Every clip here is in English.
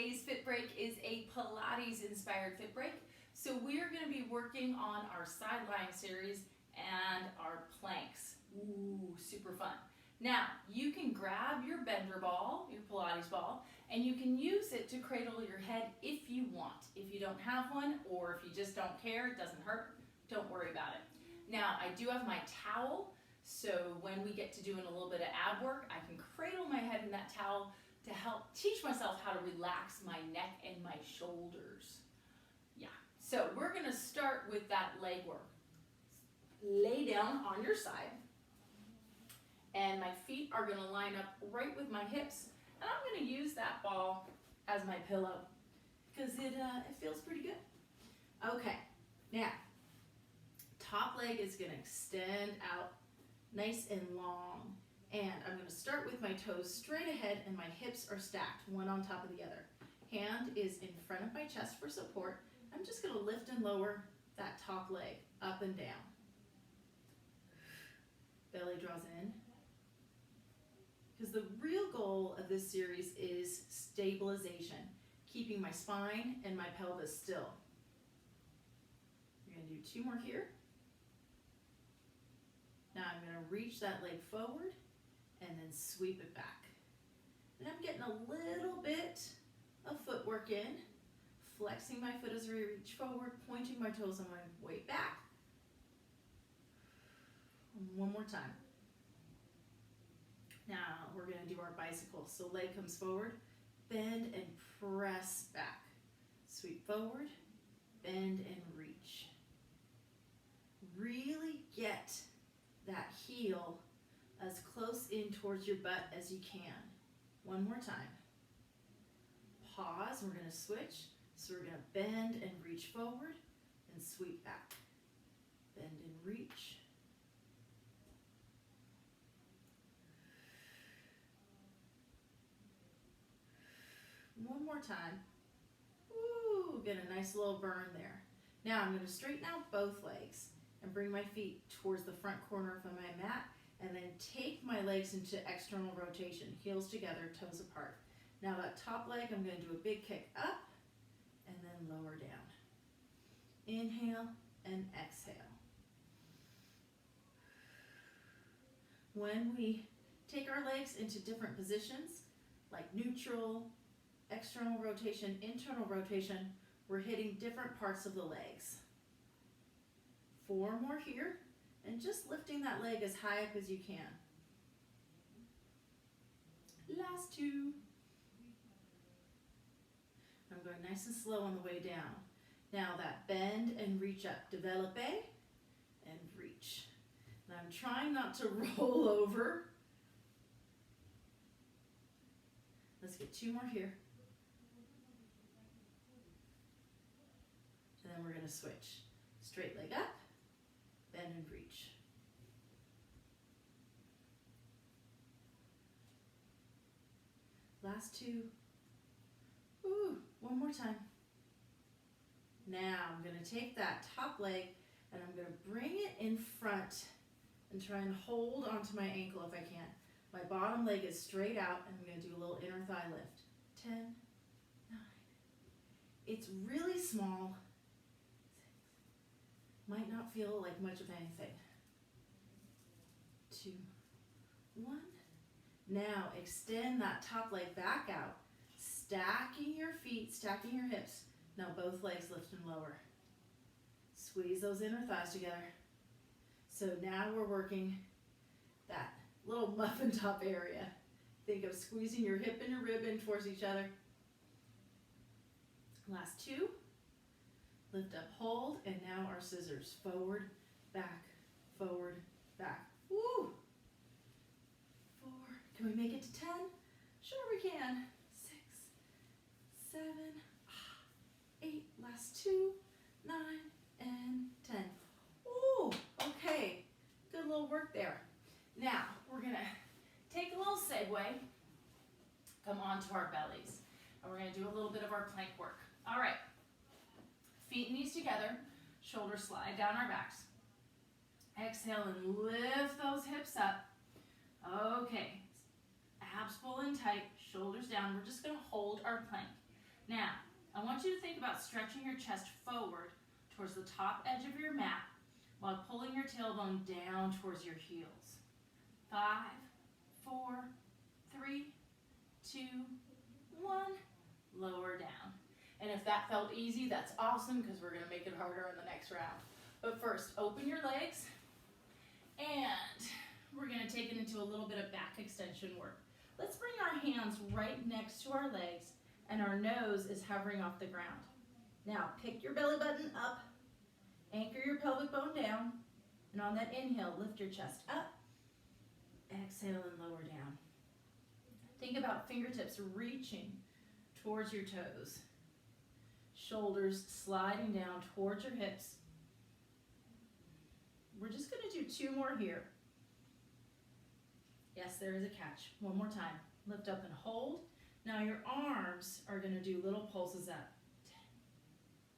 Today's fit break is a Pilates inspired fit break. So we are going to be working on our side lying series and our planks. Ooh, super fun. Now, you can grab your bender ball, your Pilates ball, and you can use it to cradle your head if you want. If you don't have one, or if you just don't care, it doesn't hurt, don't worry about it. Now, I do have my towel, so when we get to doing a little bit of ab work, I can cradle my head in that towel to help teach myself how to relax my neck and my shoulders. Yeah, so we're gonna start with that leg work. Lay down on your side, and my feet are gonna line up right with my hips, and I'm gonna use that ball as my pillow because it feels pretty good. Okay, now, top leg is gonna extend out nice and long. And I'm going to start with my toes straight ahead and my hips are stacked, one on top of the other. Hand is in front of my chest for support. I'm just going to lift and lower that top leg up and down. Belly draws in. Because the real goal of this series is stabilization, keeping my spine and my pelvis still. We're going to do 2 more here. Now I'm going to reach that leg forward and then sweep it back. And I'm getting a little bit of footwork in, flexing my foot as I reach forward, pointing my toes on my way back. One more time. Now we're going to do our bicycle. So leg comes forward, bend and press back. Sweep forward, bend and reach. Really get that heel as close in towards your butt as you can. One more time. Pause, we're gonna switch. So we're gonna bend and reach forward and sweep back. Bend and reach. One more time. Ooh, get a nice little burn there. Now I'm gonna straighten out both legs and bring my feet towards the front corner of my mat, and then take my legs into external rotation, heels together, toes apart. Now that top leg, I'm going to do a big kick up and then lower down. Inhale and exhale. When we take our legs into different positions, like neutral, external rotation, internal rotation, we're hitting different parts of the legs. 4 more here. And just lifting that leg as high up as you can. Last 2. I'm going nice and slow on the way down. Now that bend and reach up. Develope and reach. And I'm trying not to roll over. Let's get 2 more here. And then we're going to switch. Straight leg up. Bend and reach. Last 2. Ooh, one more time. Now I'm going to take that top leg and I'm going to bring it in front and try and hold onto my ankle if I can. My bottom leg is straight out and I'm going to do a little inner thigh lift. 10, 9. It's really small. Might not feel like much of anything. 2, 1. Now extend that top leg back out, stacking your feet, stacking your hips. Now both legs lift and lower. Squeeze those inner thighs together. So now we're working that little muffin top area. Think of squeezing your hip and your rib in towards each other. Last 2. Lift up, hold, and now our scissors. Forward, back, Woo! 4, can we make it to 10? Sure we can. 6, 7, 8, last 2, 9, and 10. Ooh, okay, good little work there. Now, we're gonna take a little segue, come onto our bellies, and we're gonna do a little bit of our plank work. All right. Feet and knees together, shoulders slide down our backs. Exhale and lift those hips up. Okay, abs pull in tight, shoulders down. We're just gonna hold our plank. Now, I want you to think about stretching your chest forward towards the top edge of your mat while pulling your tailbone down towards your heels. 5, 4, 3, 2, 1, lower down. And if that felt easy, that's awesome because we're going to make it harder in the next round. But first, open your legs, and we're going to take it into a little bit of back extension work. Let's bring our hands right next to our legs, and our nose is hovering off the ground. Now, pick your belly button up, anchor your pelvic bone down, and on that inhale, lift your chest up, exhale and lower down. Think about fingertips reaching towards your toes. Shoulders sliding down towards your hips. We're just going to do 2 more here. Yes, there is a catch. One more time. Lift up and hold. Now your arms are going to do little pulses up.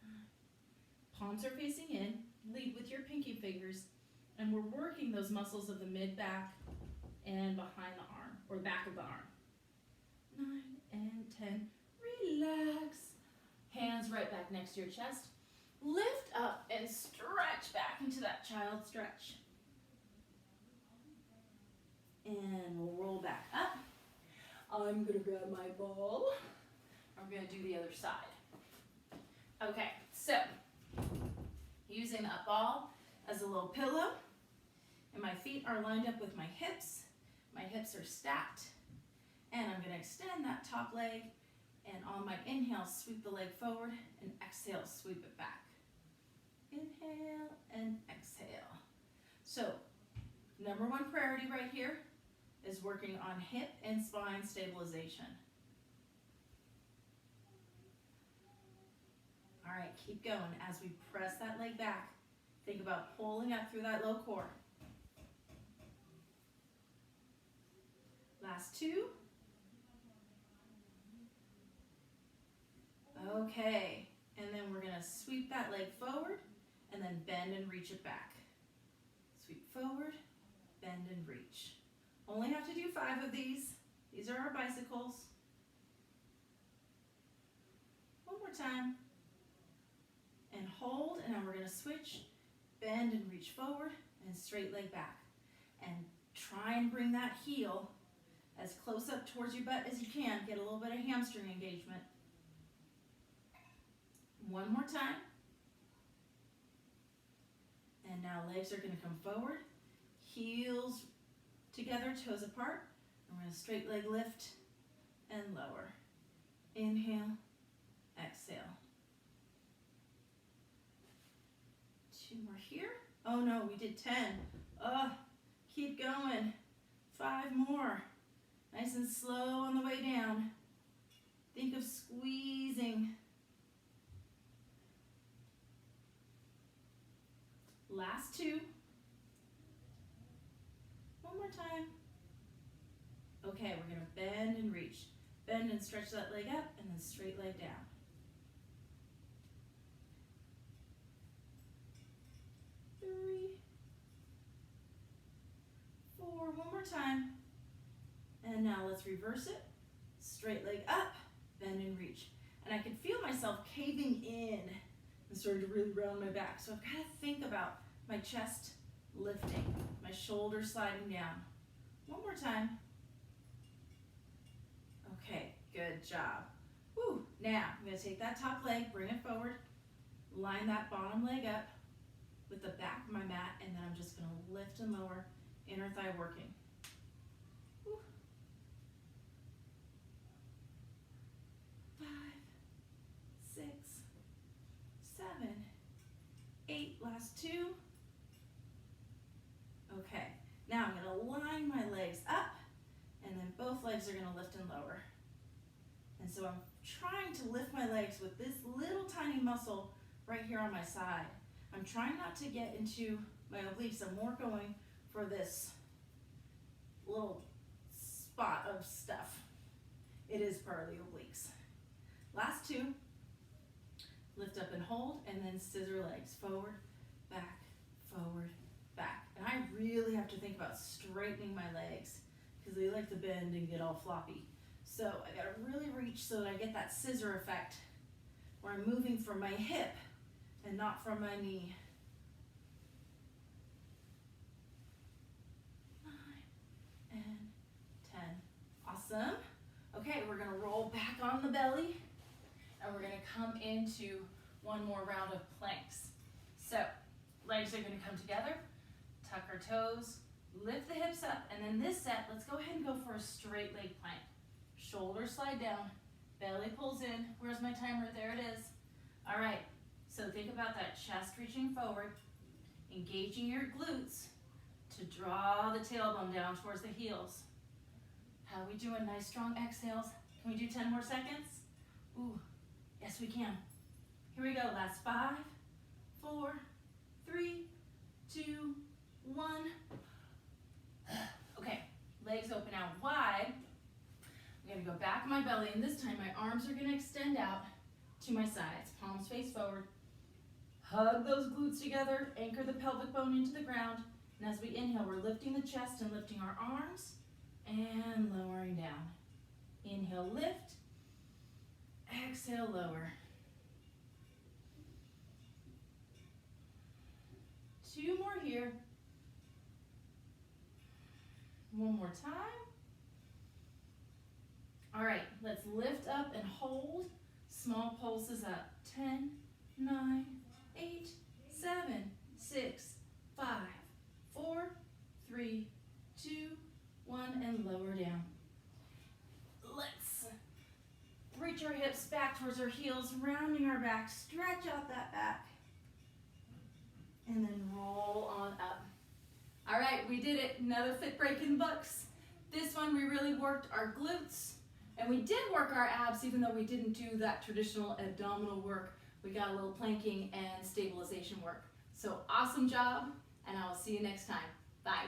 10, 9. Palms are facing in. Lead with your pinky fingers. And we're working those muscles of the mid-back and behind the arm, or back of the arm. 9 and 10. Relax. Hands right back next to your chest. Lift up and stretch back into that child stretch. And we'll roll back up. I'm going to grab my ball. I'm going to do the other side. Okay, so using that ball as a little pillow, and my feet are lined up with my hips. My hips are stacked, and I'm going to extend that top leg, and on my inhale, sweep the leg forward, and exhale, sweep it back. Inhale and exhale. So, number 1 priority right here is working on hip and spine stabilization. All right, keep going. As we press that leg back, think about pulling up through that low core. Last 2. Okay, and then we're going to sweep that leg forward and then bend and reach it back. Sweep forward, bend and reach. Only have to do 5 of these. These are our bicycles. One more time. And hold, and now we're going to switch, bend and reach forward, and straight leg back. And try and bring that heel as close up towards your butt as you can. Get a little bit of hamstring engagement. One more time. And now legs are going to come forward. Heels together, toes apart. And we're going to straight leg lift and lower. Inhale, exhale. 2 more here. Oh no, we did 10. Keep going. 5 more. Nice and slow on the way down. Think of squeezing. Last 2. One more time. Okay, we're going to bend and reach. Bend and stretch that leg up, and then straight leg down. 3, 4, one more time. And now let's reverse it. Straight leg up, bend and reach. And I can feel myself caving in and starting to really round my back. So I've got to think about my chest lifting, my shoulders sliding down. One more time. Okay, good job. Woo. Now, I'm going to take that top leg, bring it forward, line that bottom leg up with the back of my mat, and then I'm just going to lift and lower, inner thigh working. Woo. 5, 6, 7, 8, last 2. Okay, now I'm going to line my legs up, and then both legs are going to lift and lower. And so I'm trying to lift my legs with this little tiny muscle right here on my side. I'm trying not to get into my obliques. I'm more going for this little spot of stuff. It is part of the obliques. Last 2. Lift up and hold, and then scissor legs. Forward, back, back. And I really have to think about straightening my legs because they like to bend and get all floppy. So I gotta really reach so that I get that scissor effect where I'm moving from my hip and not from my knee. 9 and 10. Awesome. Okay, we're gonna roll back on the belly and we're gonna come into one more round of planks. So legs are gonna come together, tuck our toes, lift the hips up, and then this set, let's go ahead and go for a straight leg plank. Shoulders slide down, belly pulls in. Where's my timer? There it is. All right, so think about that chest reaching forward, engaging your glutes to draw the tailbone down towards the heels. How are we doing? Nice strong exhales. Can we do 10 more seconds? Ooh, yes we can. Here we go, last 5, 4, 3, 2, 1. Okay, legs open out wide. I'm gonna go back on my belly, and this time my arms are gonna extend out to my sides. Palms face forward. Hug those glutes together, anchor the pelvic bone into the ground. And as we inhale, we're lifting the chest and lifting our arms and lowering down. Inhale, lift. Exhale, lower. 2 more here. 1 more time. All right, let's lift up and hold. Small pulses up. 10, 9, 8, 7, 6, 5, 4, 3, 2, 1, and lower down. Let's reach our hips back towards our heels, rounding our back, stretch out that back, and then roll on up. All right, we did it. Another fit break in the books. This one, we really worked our glutes, and we did work our abs, even though we didn't do that traditional abdominal work. We got a little planking and stabilization work. So awesome job, and I will see you next time. Bye.